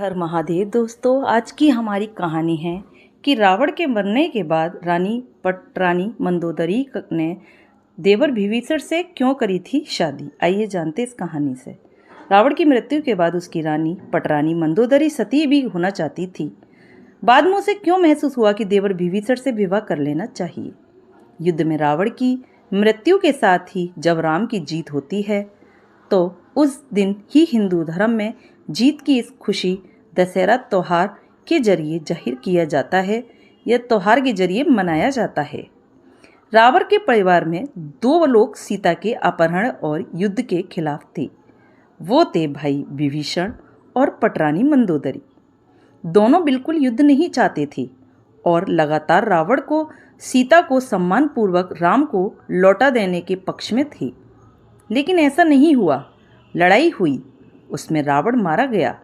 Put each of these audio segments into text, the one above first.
हर महादेव दोस्तों। आज की हमारी कहानी है कि रावण के मरने के बाद रानी पटरानी मंदोदरी ने देवर विभीषण से क्यों करी थी शादी। आइए जानते इस कहानी से। रावण की मृत्यु के बाद उसकी रानी पटरानी मंदोदरी सती भी होना चाहती थी। बाद में उसे क्यों महसूस हुआ कि देवर विभीषण से विवाह कर लेना चाहिए। युद्ध में रावण की मृत्यु के साथ ही जब राम की जीत होती है तो उस दिन ही हिंदू धर्म में जीत की इस खुशी दशहरा त्योहार के जरिए जाहिर किया जाता है। यह त्योहार के जरिए मनाया जाता है। रावण के परिवार में दो लोग सीता के अपहरण और युद्ध के खिलाफ थे। वो थे भाई विभीषण और पटरानी मंदोदरी। दोनों बिल्कुल युद्ध नहीं चाहते थे और लगातार रावण को सीता को सम्मानपूर्वक राम को लौटा देने के पक्ष में थे। लेकिन ऐसा नहीं हुआ। लड़ाई हुई, उसमें रावण मारा गया।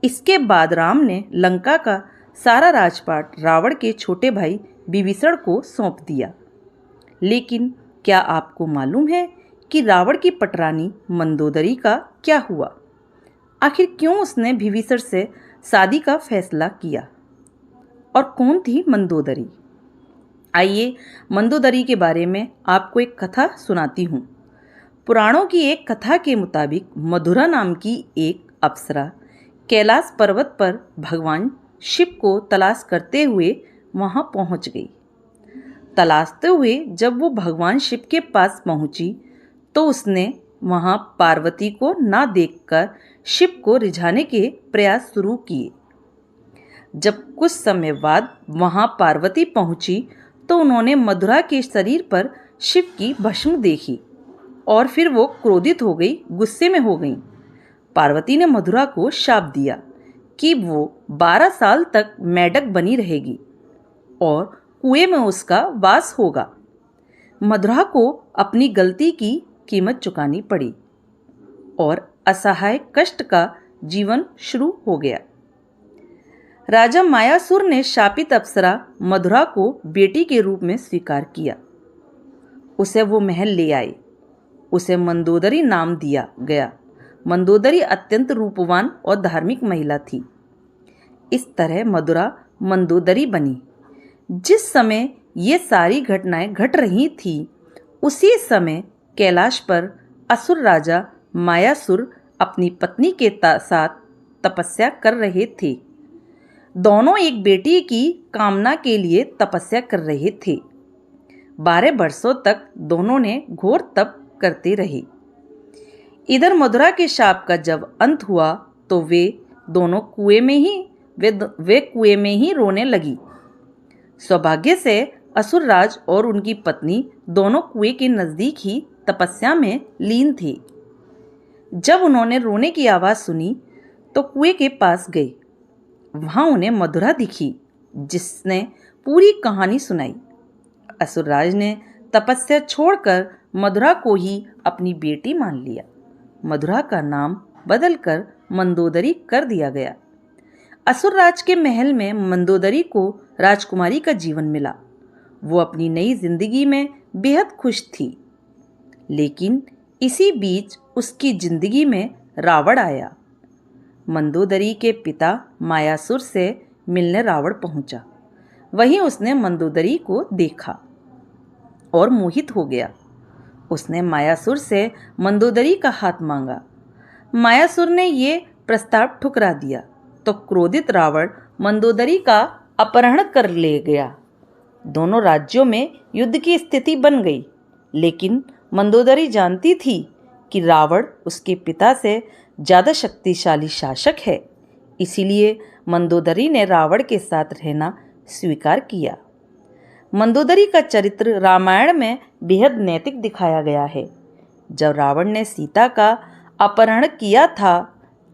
इसके बाद राम ने लंका का सारा राजपाट रावण के छोटे भाई विभीषण को सौंप दिया। लेकिन क्या आपको मालूम है कि रावण की पटरानी मंदोदरी का क्या हुआ? आखिर क्यों उसने विभीषण से शादी का फैसला किया? और कौन थी मंदोदरी? आइए मंदोदरी के बारे में आपको एक कथा सुनाती हूँ। पुराणों की एक कथा के मुताबिक मधुरा नाम की एक अप्सरा कैलाश पर्वत पर भगवान शिव को तलाश करते हुए वहां पहुंच गई। तलाशते हुए जब वो भगवान शिव के पास पहुंची तो उसने वहां पार्वती को ना देखकर शिव को रिझाने के प्रयास शुरू किए। जब कुछ समय बाद वहां पार्वती पहुंची तो उन्होंने मधुरा के शरीर पर शिव की भस्म देखी और फिर वो क्रोधित हो गई, गुस्से में हो गई। पार्वती ने मधुरा को शाप दिया कि वो 12 साल तक मेढक बनी रहेगी और कुएं में उसका वास होगा। मधुरा को अपनी गलती की कीमत चुकानी पड़ी और असहाय कष्ट का जीवन शुरू हो गया। राजा मायासुर ने शापित अप्सरा मधुरा को बेटी के रूप में स्वीकार किया। उसे वो महल ले आए। उसे मंदोदरी नाम दिया गया। मंदोदरी अत्यंत रूपवान और धार्मिक महिला थी। इस तरह मधुरा मंदोदरी बनी। जिस समय ये सारी घटनाएं घट रही थी उसी समय कैलाश पर असुर राजा मायासुर अपनी पत्नी के साथ तपस्या कर रहे थे। दोनों एक बेटी की कामना के लिए तपस्या कर रहे थे। 12 वर्षों तक दोनों ने घोर तप करते रहे। इधर मधुरा के शाप का जब अंत हुआ तो वे दोनों कुएं में ही रोने लगी। सौभाग्य से असुरराज और उनकी पत्नी दोनों कुएं के नजदीक ही तपस्या में लीन थे। जब उन्होंने रोने की आवाज सुनी तो कुएं के पास गए। वहां उन्हें मधुरा दिखी जिसने पूरी कहानी सुनाई। असुरराज ने तपस्या छोड़कर मधुरा को ही अपनी बेटी मान लिया। मधुरा का नाम बदलकर मंदोदरी कर दिया गया। असुरराज के महल में मंदोदरी को राजकुमारी का जीवन मिला। वो अपनी नई जिंदगी में बेहद खुश थी। लेकिन इसी बीच उसकी जिंदगी में रावण आया। मंदोदरी के पिता मायासुर से मिलने रावण पहुंचा। वहीं उसने मंदोदरी को देखा और मोहित हो गया। उसने मायासुर से मंदोदरी का हाथ मांगा। मायासुर ने ये प्रस्ताव ठुकरा दिया तो क्रोधित रावण मंदोदरी का अपहरण कर ले गया। दोनों राज्यों में युद्ध की स्थिति बन गई। लेकिन मंदोदरी जानती थी कि रावण उसके पिता से ज़्यादा शक्तिशाली शासक है। इसीलिए मंदोदरी ने रावण के साथ रहना स्वीकार किया। मंदोदरी का चरित्र रामायण में बेहद नैतिक दिखाया गया है। जब रावण ने सीता का अपहरण किया था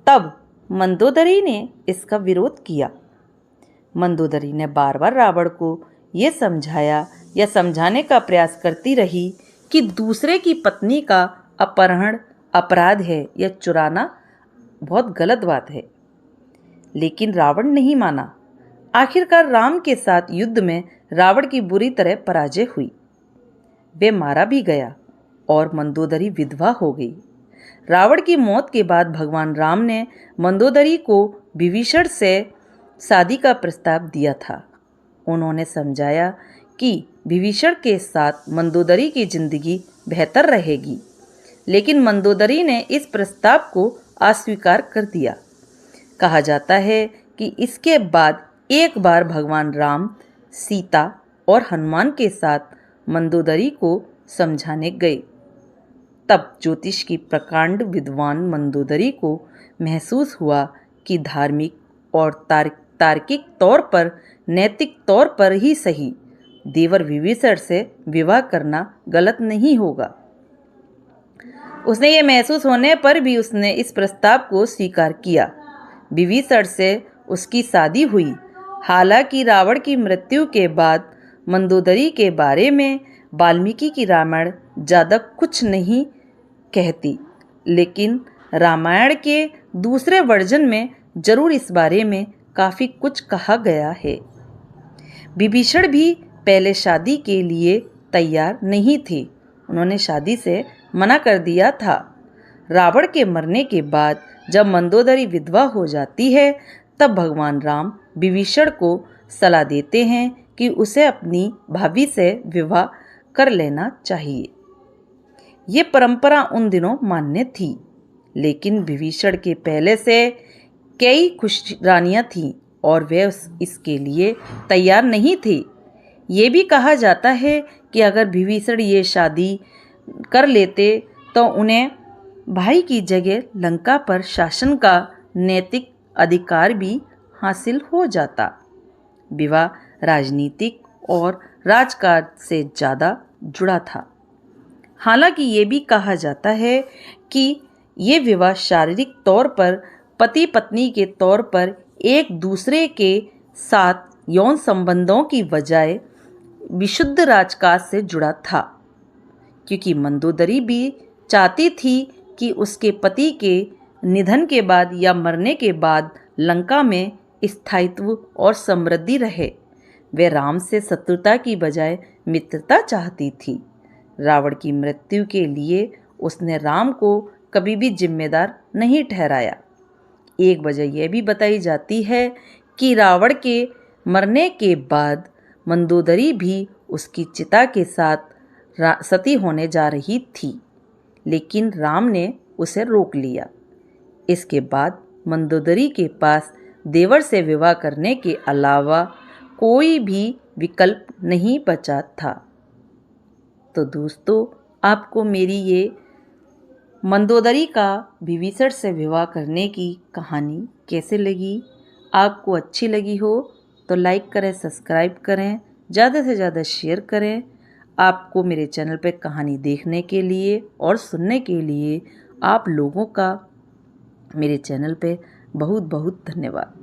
तब मंदोदरी ने इसका विरोध किया। मंदोदरी ने बार बार रावण को यह समझाया या समझाने का प्रयास करती रही कि दूसरे की पत्नी का अपहरण अपराध है या चुराना बहुत गलत बात है। लेकिन रावण नहीं माना। आखिरकार राम के साथ युद्ध में रावण की बुरी तरह पराजय हुई। वे मारा भी गया और मंदोदरी विधवा हो गई। रावण की मौत के बाद भगवान राम ने मंदोदरी को विभीषण से शादी का प्रस्ताव दिया था। उन्होंने समझाया कि विभीषण के साथ मंदोदरी की जिंदगी बेहतर रहेगी, लेकिन मंदोदरी ने इस प्रस्ताव को अस्वीकार कर दिया। कहा जाता है कि इसके बाद एक बार भगवान राम, सीता और हनुमान के साथ मंदोदरी को समझाने गए। तब ज्योतिष की प्रकांड विद्वान मंदोदरी को महसूस हुआ कि धार्मिक और तार्किक तौर पर, नैतिक तौर पर ही सही, देवर विभीषण से विवाह करना गलत नहीं होगा। उसने ये महसूस होने पर भी उसने इस प्रस्ताव को स्वीकार किया। विभीषण से उसकी शादी हुई। हालांकि रावण की मृत्यु के बाद मंदोदरी के बारे में वाल्मीकि की रामायण ज़्यादा कुछ नहीं कहती, लेकिन रामायण के दूसरे वर्जन में जरूर इस बारे में काफ़ी कुछ कहा गया है। विभीषण भी पहले शादी के लिए तैयार नहीं थे। उन्होंने शादी से मना कर दिया था। रावण के मरने के बाद जब मंदोदरी विधवा हो जाती है, तब भगवान राम विभीषण को सलाह देते हैं कि उसे अपनी भाभी से विवाह कर लेना चाहिए। ये परंपरा उन दिनों मान्य थी, लेकिन विभीषण के पहले से कई खुश रानियां थीं और वे इसके लिए तैयार नहीं थे। ये भी कहा जाता है कि अगर विभीषण ये शादी कर लेते तो उन्हें भाई की जगह लंका पर शासन का नैतिक अधिकार भी हासिल हो जाता। विवाह राजनीतिक और राजकाज से ज़्यादा जुड़ा था। हालांकि ये भी कहा जाता है कि ये विवाह शारीरिक तौर पर पति पत्नी के तौर पर एक दूसरे के साथ यौन संबंधों की बजाय विशुद्ध राजकाज से जुड़ा था, क्योंकि मंदोदरी भी चाहती थी कि उसके पति के निधन के बाद या मरने के बाद लंका में स्थायित्व और समृद्धि रहे। वे राम से शत्रुता की बजाय मित्रता चाहती थी। रावण की मृत्यु के लिए उसने राम को कभी भी जिम्मेदार नहीं ठहराया। एक वजह यह भी बताई जाती है कि रावण के मरने के बाद मंदोदरी भी उसकी चिता के साथ सती होने जा रही थी, लेकिन राम ने उसे रोक लिया। इसके बाद मंदोदरी के पास देवर से विवाह करने के अलावा कोई भी विकल्प नहीं बचा था। तो दोस्तों, आपको मेरी ये मंदोदरी का विभीषण से विवाह करने की कहानी कैसे लगी? आपको अच्छी लगी हो तो लाइक करें, सब्सक्राइब करें, ज़्यादा से ज़्यादा शेयर करें। आपको मेरे चैनल पे कहानी देखने के लिए और सुनने के लिए आप लोगों का मेरे चैनल पे बहुत बहुत धन्यवाद।